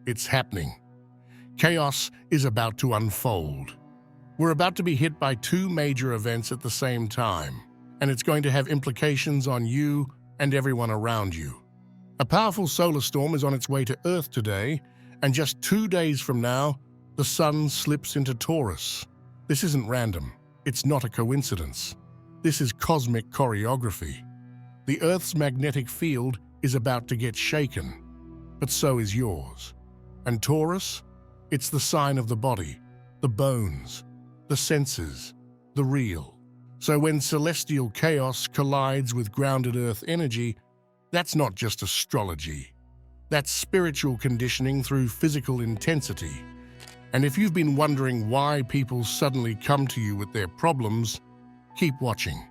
It's happening. Chaos is about to unfold. We're about to be hit by two major events at the same time, and it's going to have implications on you and everyone around you. A powerful solar storm is on its way to Earth today, and just 2 days from now, the sun slips into Taurus. This isn't random. It's not a coincidence. This is cosmic choreography. The Earth's magnetic field is about to get shaken, but so is yours. And Taurus? It's the sign of the body, the bones, the senses, the real. So when celestial chaos collides with grounded Earth energy, that's not just astrology. That's spiritual conditioning through physical intensity. And if you've been wondering why people suddenly come to you with their problems, keep watching.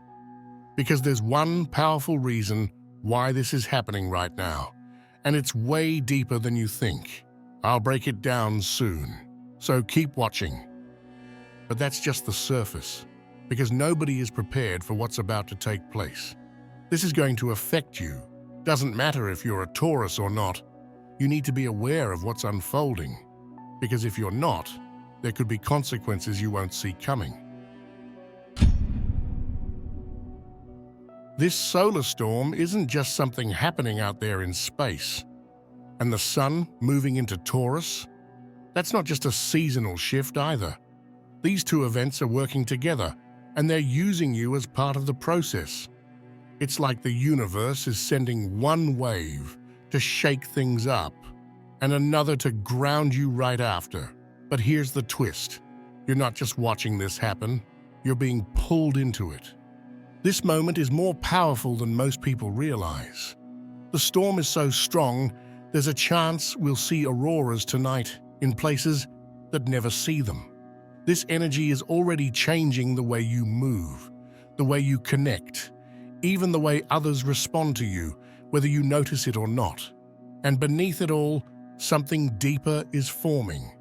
Because there's one powerful reason why this is happening right now, and it's way deeper than you think. I'll break it down soon, so keep watching. But that's just the surface, because nobody is prepared for what's about to take place. This is going to affect you. Doesn't matter if you're a Taurus or not. You need to be aware of what's unfolding, because if you're not, there could be consequences you won't see coming. This solar storm isn't just something happening out there in space. And the sun moving into Taurus? That's not just a seasonal shift either. These two events are working together, and they're using you as part of the process. It's like the universe is sending one wave to shake things up, and another to ground you right after. But here's the twist. You're not just watching this happen, you're being pulled into it. This moment is more powerful than most people realize. The storm is so strong, there's a chance we'll see auroras tonight in places that never see them. This energy is already changing the way you move, the way you connect, even the way others respond to you, whether you notice it or not. And beneath it all, something deeper is forming.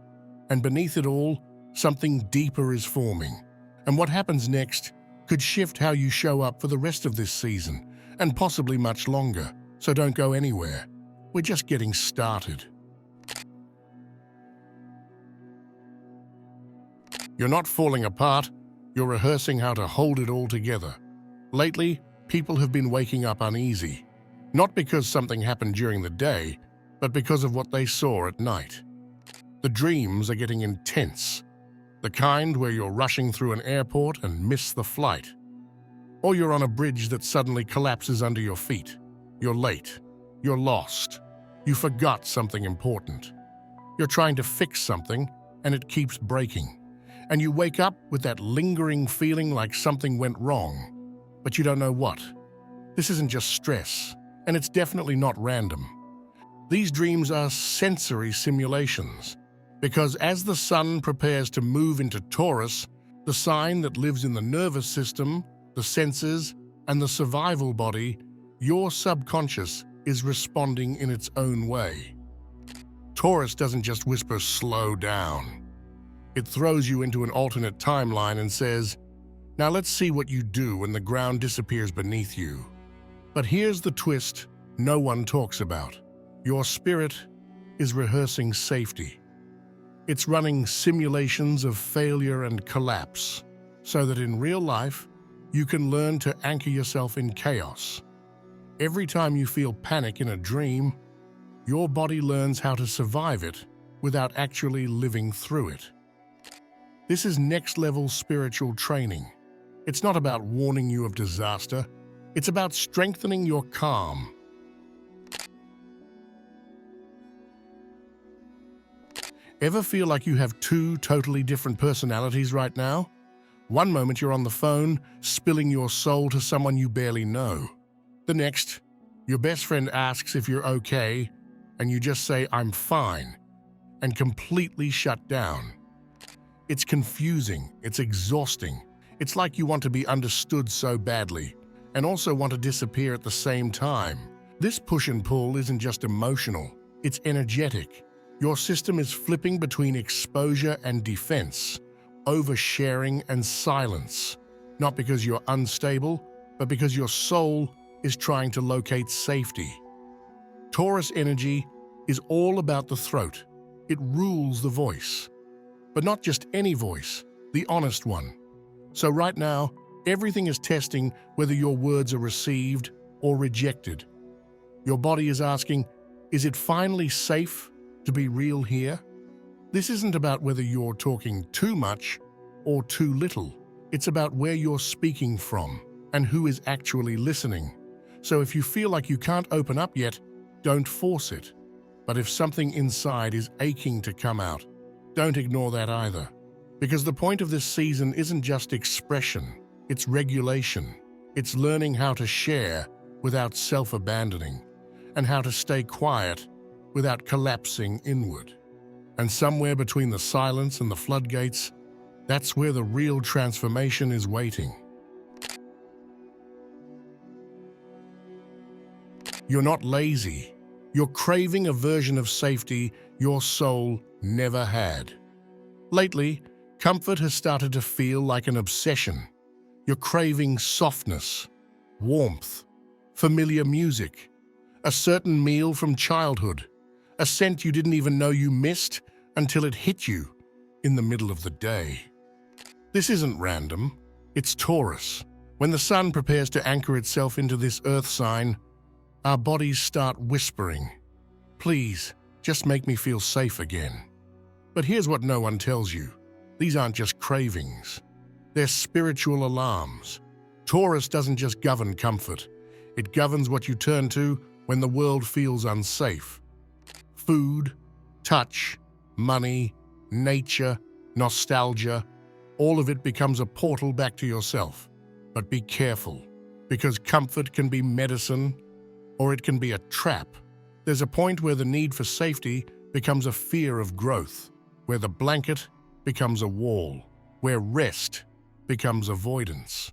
And beneath it all, something deeper is forming. And what happens next could shift how you show up for the rest of this season, and possibly much longer. So don't go anywhere. We're just getting started. You're not falling apart, you're rehearsing how to hold it all together. Lately, people have been waking up uneasy, not because something happened during the day, but because of what they saw at night. The dreams are getting intense, the kind where you're rushing through an airport and miss the flight. Or you're on a bridge that suddenly collapses under your feet. You're late. You're lost. You forgot something important. You're trying to fix something, and it keeps breaking. And you wake up with that lingering feeling like something went wrong, but you don't know what. This isn't just stress, and it's definitely not random. These dreams are sensory simulations, because as the sun prepares to move into Taurus, the sign that lives in the nervous system, the senses, and the survival body, your subconscious is responding in its own way. Taurus doesn't just whisper, "Slow down." It throws you into an alternate timeline and says, "Now let's see what you do when the ground disappears beneath you." But here's the twist no one talks about. Your spirit is rehearsing safety. It's running simulations of failure and collapse, so that in real life, you can learn to anchor yourself in chaos. Every time you feel panic in a dream, your body learns how to survive it without actually living through it. This is next-level spiritual training. It's not about warning you of disaster. It's about strengthening your calm. Ever feel like you have two totally different personalities right now? One moment you're on the phone, spilling your soul to someone you barely know. The next, your best friend asks if you're okay, and you just say, "I'm fine," and completely shut down. It's confusing, it's exhausting. It's like you want to be understood so badly, and also want to disappear at the same time. This push and pull isn't just emotional, it's energetic. Your system is flipping between exposure and defense, oversharing and silence, not because you're unstable, but because your soul is trying to locate safety. Taurus energy is all about the throat, It rules the voice. But not just any voice, the honest one. So right now, everything is testing whether your words are received or rejected. Your body is asking, is it finally safe to be real here? This isn't about whether you're talking too much or too little. It's about where you're speaking from and who is actually listening. So if you feel like you can't open up yet, don't force it. But if something inside is aching to come out, don't ignore that either. Because the point of this season isn't just expression, it's regulation. It's learning how to share without self-abandoning, and how to stay quiet without collapsing inward. And somewhere between the silence and the floodgates, that's where the real transformation is waiting. You're not lazy. You're craving a version of safety your soul never had. Lately, comfort has started to feel like an obsession. You're craving softness, warmth, familiar music, a certain meal from childhood, a scent you didn't even know you missed until it hit you in the middle of the day. This isn't random, it's Taurus. When the sun prepares to anchor itself into this earth sign, our bodies start whispering, "Please, just make me feel safe again." But here's what no one tells you. These aren't just cravings. They're spiritual alarms. Taurus doesn't just govern comfort. It governs what you turn to when the world feels unsafe. Food, touch, money, nature, nostalgia, all of it becomes a portal back to yourself. But be careful, because comfort can be medicine or it can be a trap. There's a point where the need for safety becomes a fear of growth, where the blanket becomes a wall, where rest becomes avoidance.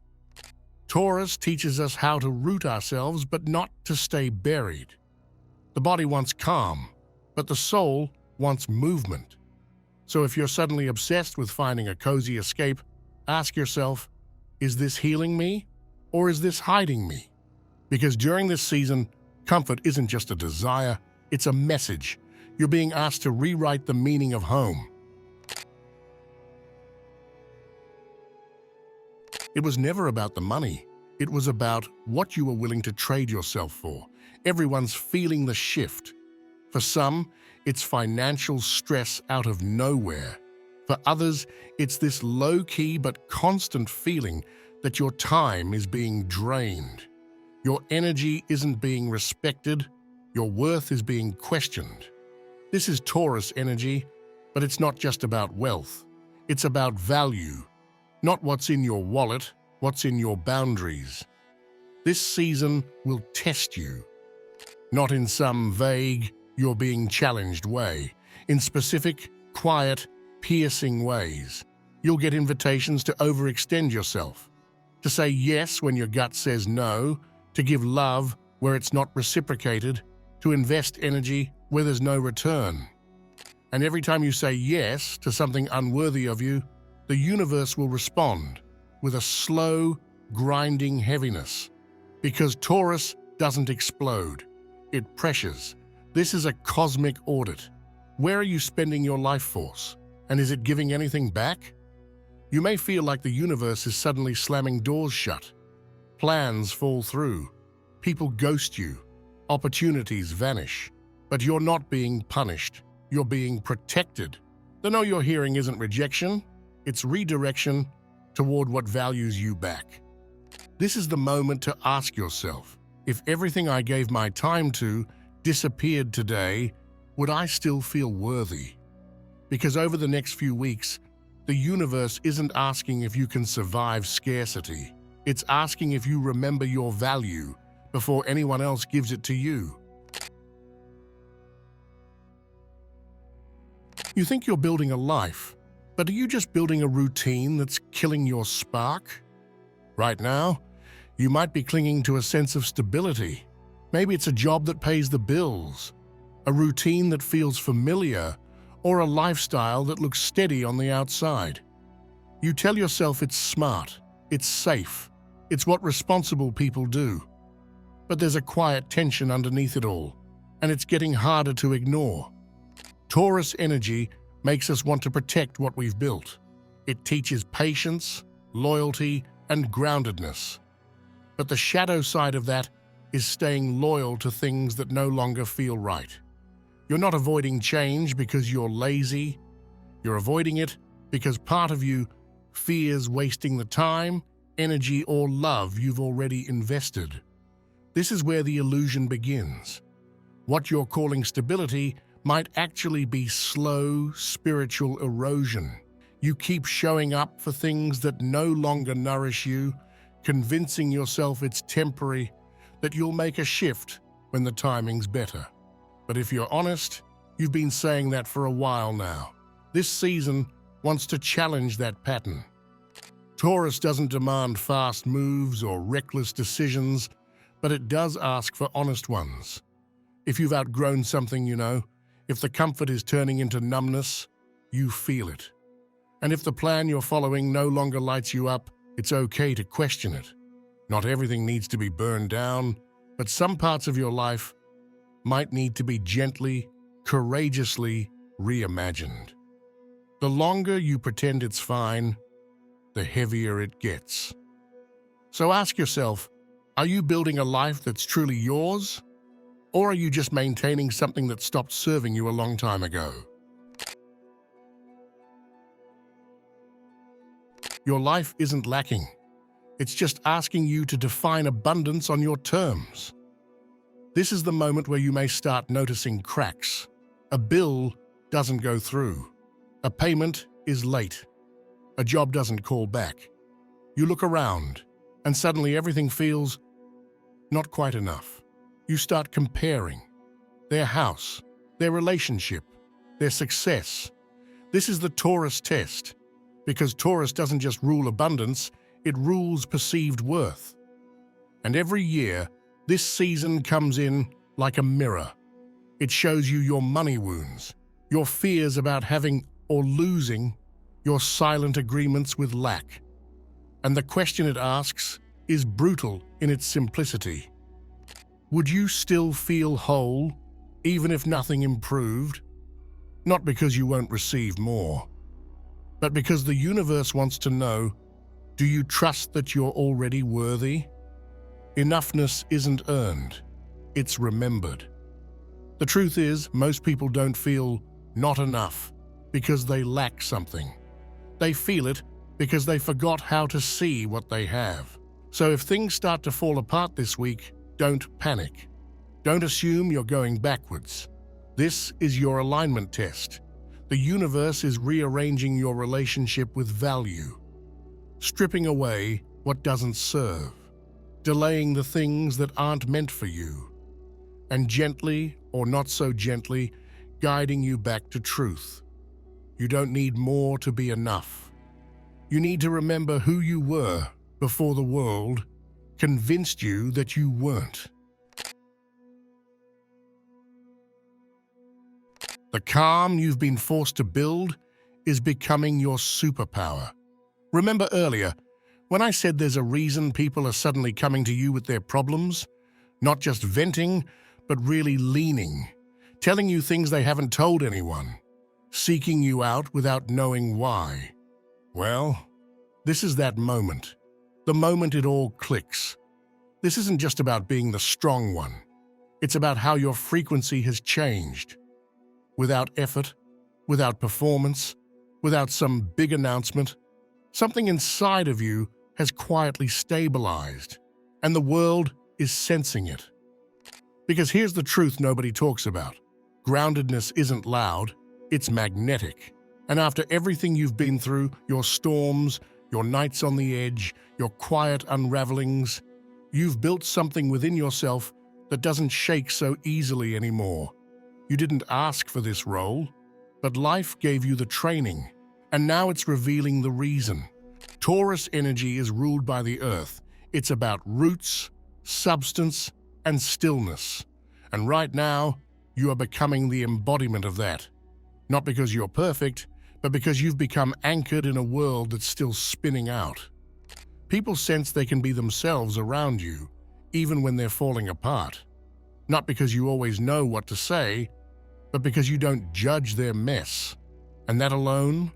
Taurus teaches us how to root ourselves, but not to stay buried. The body wants calm, but the soul wants movement. So if you're suddenly obsessed with finding a cozy escape, ask yourself, is this healing me, or is this hiding me? Because during this season, comfort isn't just a desire, it's a message. You're being asked to rewrite the meaning of home. It was never about the money. It was about what you were willing to trade yourself for. Everyone's feeling the shift. For some, it's financial stress out of nowhere. For others, it's this low-key but constant feeling that your time is being drained. Your energy isn't being respected. Your worth is being questioned. This is Taurus energy, but it's not just about wealth. It's about value. Not what's in your wallet, what's in your boundaries. This season will test you. Not in some vague, you're being challenged way. In specific, quiet, piercing ways. You'll get invitations to overextend yourself. To say yes when your gut says no. To give love where it's not reciprocated. To invest energy where there's no return. And every time you say yes to something unworthy of you, the universe will respond with a slow, grinding heaviness. Because Taurus doesn't explode, it pressures. This is a cosmic audit. Where are you spending your life force? And is it giving anything back? You may feel like the universe is suddenly slamming doors shut. Plans fall through. People ghost you. Opportunities vanish. But you're not being punished. You're being protected. The no you're hearing isn't rejection. It's redirection toward what values you back. This is the moment to ask yourself, if everything I gave my time to disappeared today, would I still feel worthy? Because over the next few weeks, the universe isn't asking if you can survive scarcity. It's asking if you remember your value before anyone else gives it to you. You think you're building a life, but are you just building a routine that's killing your spark? Right now, you might be clinging to a sense of stability. Maybe it's a job that pays the bills, a routine that feels familiar, or a lifestyle that looks steady on the outside. You tell yourself it's smart, it's safe, it's what responsible people do. But there's a quiet tension underneath it all, and it's getting harder to ignore. Taurus energy makes us want to protect what we've built. It teaches patience, loyalty, and groundedness. But the shadow side of that is staying loyal to things that no longer feel right. You're not avoiding change because you're lazy. You're avoiding it because part of you fears wasting the time, energy, or love you've already invested. This is where the illusion begins. What you're calling stability might actually be slow, spiritual erosion. You keep showing up for things that no longer nourish you, convincing yourself it's temporary, that you'll make a shift when the timing's better. But if you're honest, you've been saying that for a while now. This season wants to challenge that pattern. Taurus doesn't demand fast moves or reckless decisions, but it does ask for honest ones. If you've outgrown something, if the comfort is turning into numbness, you feel it. And if the plan you're following no longer lights you up, it's okay to question it. Not everything needs to be burned down, but some parts of your life might need to be gently, courageously reimagined. The longer you pretend it's fine, the heavier it gets. So ask yourself, are you building a life that's truly yours? Or are you just maintaining something that stopped serving you a long time ago? Your life isn't lacking. It's just asking you to define abundance on your terms. This is the moment where you may start noticing cracks. A bill doesn't go through. A payment is late. A job doesn't call back. You look around, and suddenly everything feels not quite enough. You start comparing their house, their relationship, their success. This is the Taurus test, because Taurus doesn't just rule abundance, it rules perceived worth. And every year, this season comes in like a mirror. It shows you your money wounds, your fears about having or losing, your silent agreements with lack. And the question it asks is brutal in its simplicity. Would you still feel whole, even if nothing improved? Not because you won't receive more, but because the universe wants to know, do you trust that you're already worthy? Enoughness isn't earned, it's remembered. The truth is, most people don't feel not enough because they lack something. They feel it because they forgot how to see what they have. So if things start to fall apart this week, don't panic. Don't assume you're going backwards. This is your alignment test. The universe is rearranging your relationship with value, stripping away what doesn't serve, delaying the things that aren't meant for you, and gently, or not so gently, guiding you back to truth. You don't need more to be enough. You need to remember who you were before the world convinced you that you weren't. The calm you've been forced to build is becoming your superpower. Remember earlier, when I said there's a reason people are suddenly coming to you with their problems? Not just venting, but really leaning, telling you things they haven't told anyone, seeking you out without knowing why. Well, this is that moment. The moment it all clicks. This isn't just about being the strong one. It's about how your frequency has changed. Without effort, without performance, without some big announcement, something inside of you has quietly stabilized, and the world is sensing it. Because here's the truth nobody talks about. Groundedness isn't loud, it's magnetic. And after everything you've been through, your storms, your nights on the edge, your quiet unravelings, you've built something within yourself that doesn't shake so easily anymore. You didn't ask for this role, but life gave you the training, and now it's revealing the reason. Taurus energy is ruled by the earth. It's about roots, substance, and stillness. And right now, you are becoming the embodiment of that. Not because you're perfect, but because you've become anchored in a world that's still spinning out. People sense they can be themselves around you, even when they're falling apart. Not because you always know what to say, but because you don't judge their mess. And that alone,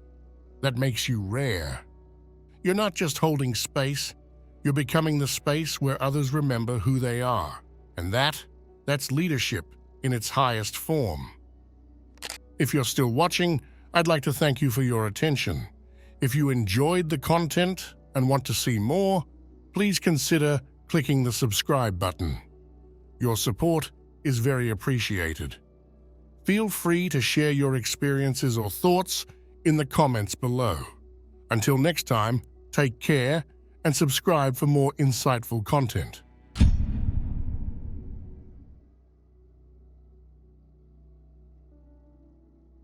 that makes you rare. You're not just holding space, you're becoming the space where others remember who they are. And that's leadership in its highest form. If you're still watching, I'd like to thank you for your attention. If you enjoyed the content and want to see more, please consider clicking the subscribe button. Your support is very appreciated. Feel free to share your experiences or thoughts in the comments below. Until next time, take care and subscribe for more insightful content.